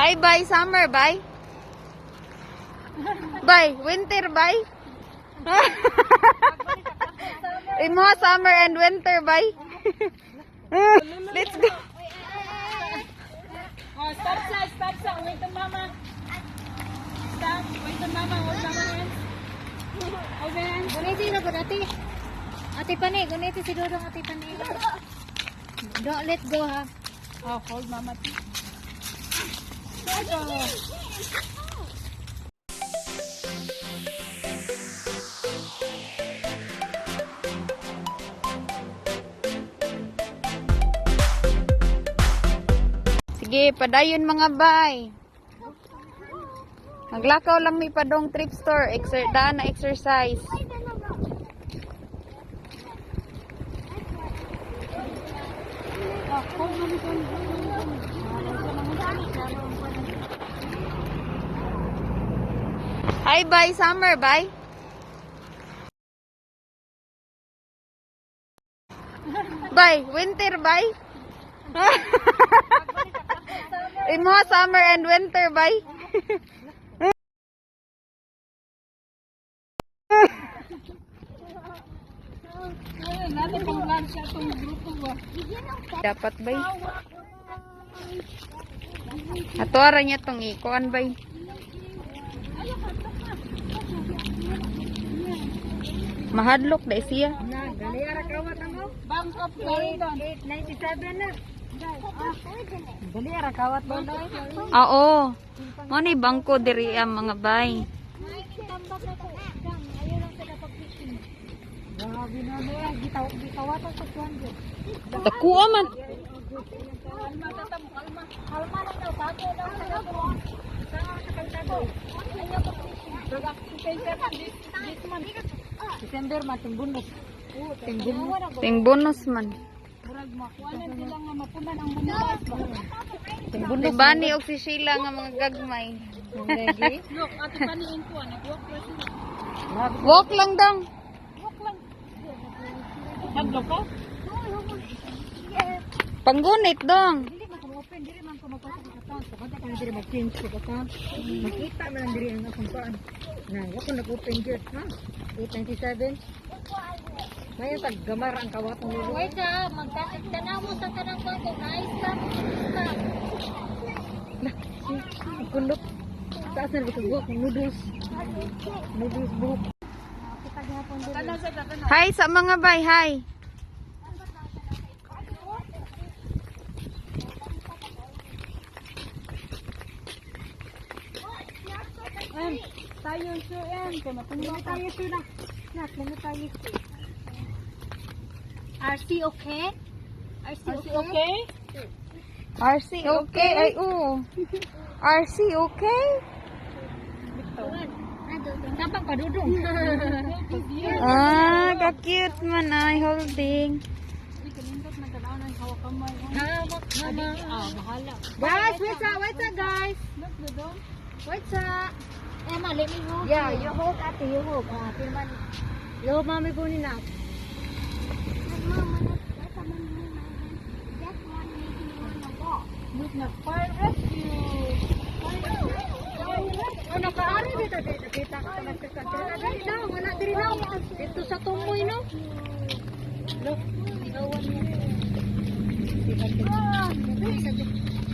Hi, bye. Summer, bye. Bye. Winter, bye. Imo, summer and winter, bye. Let's go. Oh, stop sa. Wait to mama. Stop. Wait to mama. Hold mama hands. Hold hands. Guniti na po ate. Ate Pani, guniti si Dodong ate Pani. Don't let go ha. Oh, hold mama. Sige, padayon mga bay. Maglakaw lang mi padong trip store. Daan na exercise. Hi, bye. Summer, bye. Bye. Winter, bye. Imo, summer and winter, bye. Natin pang lunch siya itong grupo ba? Dapat, bay. Atuara niya tong ikuan, bay. Mahadlok na siya. Na, galera kawat mo. Bank of Florida. 97 na. Galera kawat ba na? Oo. Mo ni bangko diri ang mga bay. Grabe na mo, gitawat sa 200. Dakuha man. Kalma, tatamo, kalma. Kalma na daw, bago daw sa dago. Saan sa kagtago? December man, tingbundos. Ting bonus man. Murag makuha sila nga mapunan ang bundas ba? Diba ni og si Sheila nga mga gagmay. Look, ate paniin ko, nag-walk pa sila. Walk lang dong. Nag-look ka? Panggunit dong. Hindi man ko open, diri man ko magpasok sa account. Kapag ka na diri mag-change sa account, makita man lang diri ang akong paan. Na, wako nag-open diri, ha? 897. Ngayon tag gamar ang kawat ng lulo. Wait ka, magtanaw mo sa kanang kwarto. Nice ka. Kulot. Taas na ito buhok ng noodles. Noodles buhok. Kanang sa kanang. Hi sa mga bay, hi. Tayo siya yan. Kaya matumba tayo siya na. Nak, lama tayo. RC okay? RC okay? RC okay. Ay oo. RC okay? Tapang padudong. Ah, ka-cute man ay holding. Hawak mama. Bahala. Guys, wait sa guys. Wait sa. Emma, let me hold Yeah, you. you hold ate, you hold. Ate man. You hold mami ko ni na. Look na fire rescue. Ano kaari dito dito kita ka na sa kanila. Dali na, wala diri na. Dito sa tumoy no. Look, gawan mo.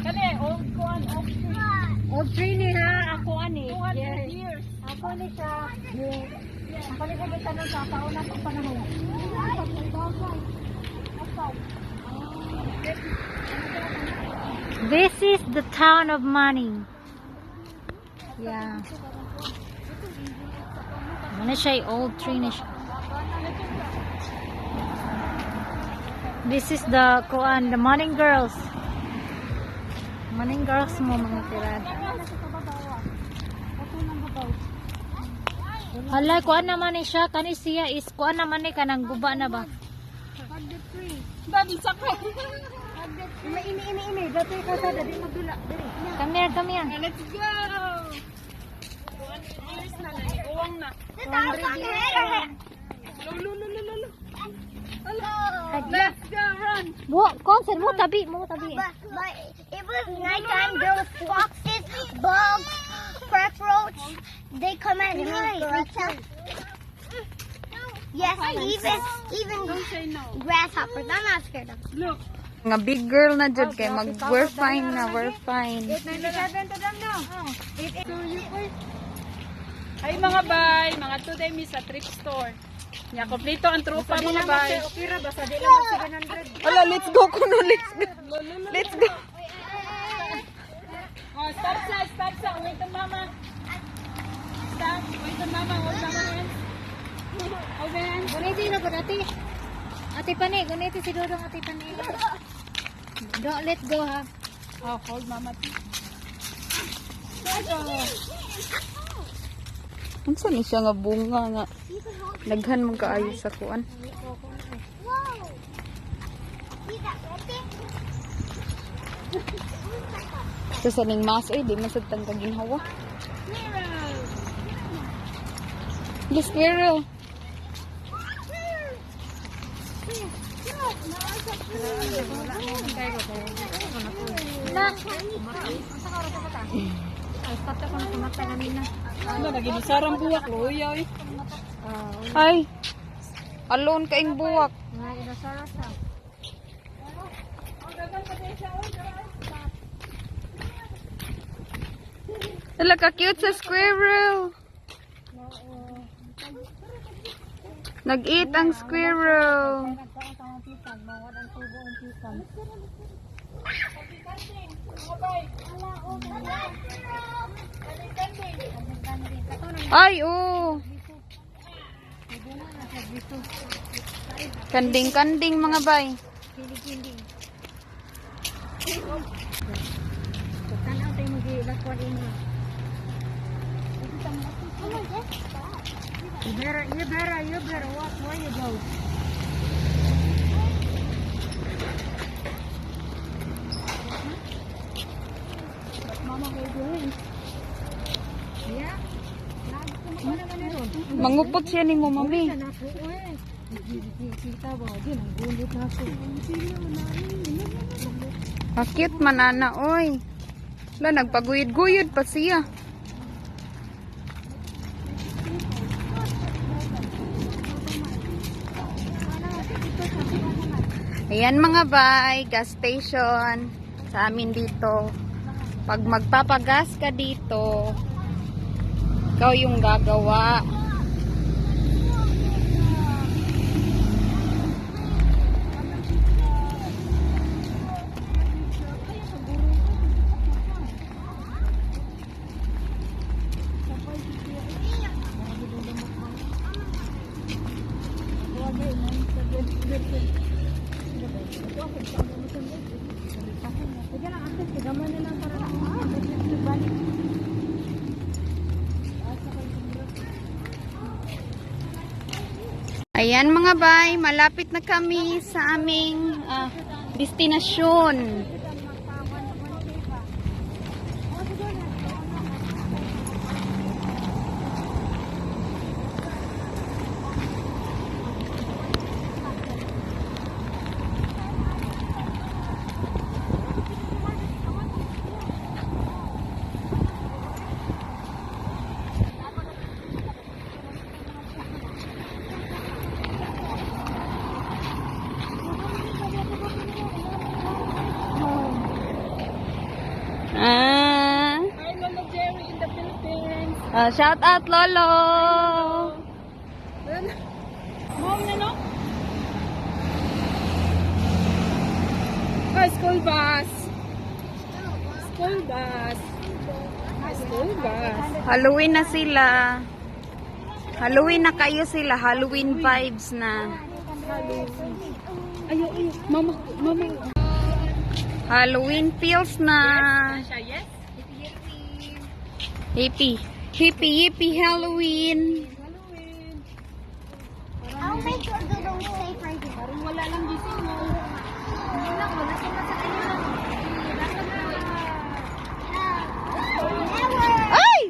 Kani, old kuan, Old tree ni ha, ako ani. 200 years. Ako ni siya. Ako ni siya kita nung sa kauna pang panahon. This is the town of money. Yeah. Ano siya old tree ni siya. This is the kuan, the morning girls. Morning girls mo mga tirad. Hala, kuan naman ni siya. Kani siya is kuan naman ni kanang guba na ba? Dami sakay. Ini. Dati ka sa dati magdula. Come here, come here. Let's go. 200 years na lang. Uwang na. 200 years. Lulu. Let's go, run. Mo, concert mo tabi, mo tabi. But it was nighttime. There was foxes They come at me, Greta. Yes, even Don't say no. grasshoppers. I'm not scared of them. Look. Nga big girl na jud kay we're fine na, we're fine. 897 to them no. So you first. Ay mga bay, mga today mi sa thrift store. Nya kompleto ang trupa mga bay. Okay ra basta di lang 700. Ala, let's go kuno, let's go. Let's go. Oh, stop sa. Wait to mama. Stop. Wait to mama. Hold mama hands. Hold the hands. Guniti na gud ate. Ate Pani, guniti si Dodong ate Pani. Don't let go ha. Oh, hold mama. Unsa ni siya nga bunga nga daghan man kaayo sa kuan. Whoa! See that right there? Sa ning mas di masagtang kaginhawa. The squirrel. Ano lagi di sarang buwak loy. Ay. Alone kaing buwak. Ala ka cute sa squirrel. Nag-eat ang squirrel. Ay, oh. Kanding-kanding mga bay. Tanaw tayo mag-i-lakwan ina. You better watch where you go. Mama, what are you doing? Yeah. Ano naman ito? Mangupot siya ni mo, mami. Kita ba? Di, nanggulit na ako. Cute manana, oy. Wala, nagpaguyod-guyod pa siya. Ayan mga bay, gas station sa amin dito. Pag magpapagas ka dito, ikaw yung gagawa. Ayan mga bay, malapit na kami sa aming destinasyon. Hi, Lolo Jerry in the Philippines. Shout out Lolo. Mom na no? School bus. School bus. School bus. Halloween na sila. Halloween na kayo sila. Halloween vibes na. Ayo. Mama. Halloween feels na. Yes? Hippie. Hippie Halloween. I'll make sure they don't stay right here. Parang wala lang gising mo. Hindi lang, wala sila sa kanya. Ay!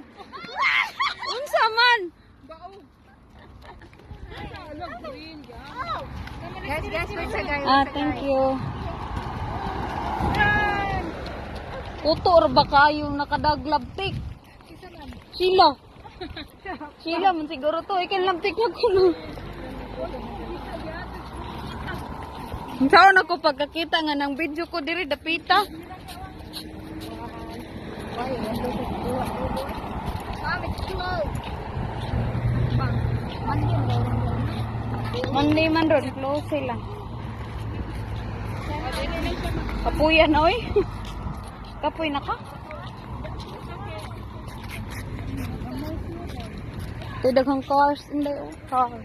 Unsa man? Guys, wait sa guys. Thank you. Tutor ba kayo nakadaglabtik? Sila. Sila man siguro to. Ikan lang tikman ko no. Saan ako pagkakita nga ng video ko diri dapita. Monday man ron, close sila. Kapuyan oy. Kapuy na ka? Daghang cars in there. Cars.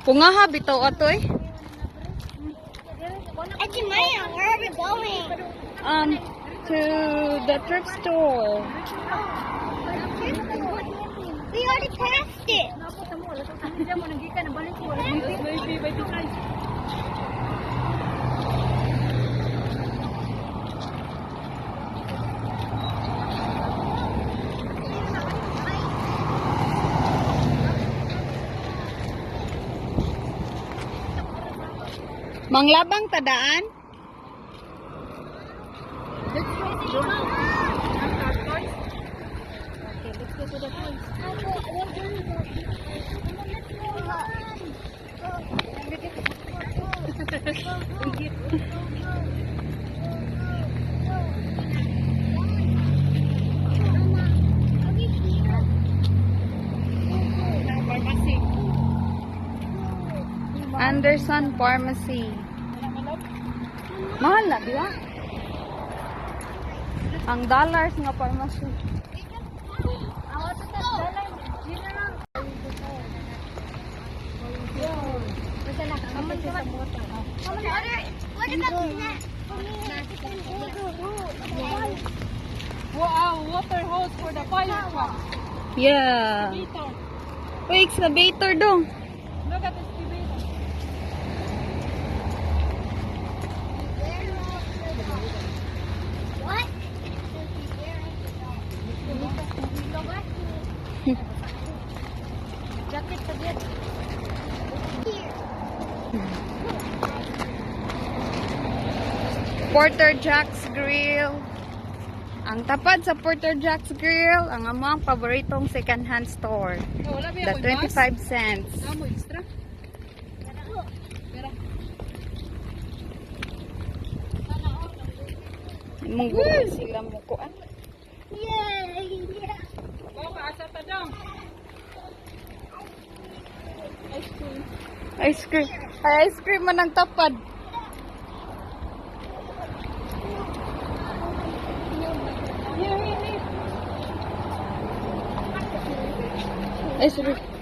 Pungaha bitaw atoy. Auntie Maya, where are we going? To the thrift store. We already passed it. Manglabang tadaan. Anderson Pharmacy. Mahal na, di ba? Ang dollars nga pharmacy. What about that? Wow, water hose for the fire truck. Yeah. Excavator. Uy, excavator dong. Look at the excavator. What? Jacket to get here. Porter Jack's Grill. Ang tapad sa Porter Jack's Grill, ang among paboritong second-hand store. Oh, wala ba The yung 25 cents. Amo extra. Pera. Munggo sila mo ko. Yay! Bawa ka asa ta dong. Ice cream. Ice cream. Ay, ice cream man ang tapad. Here, here, here. Ice cream.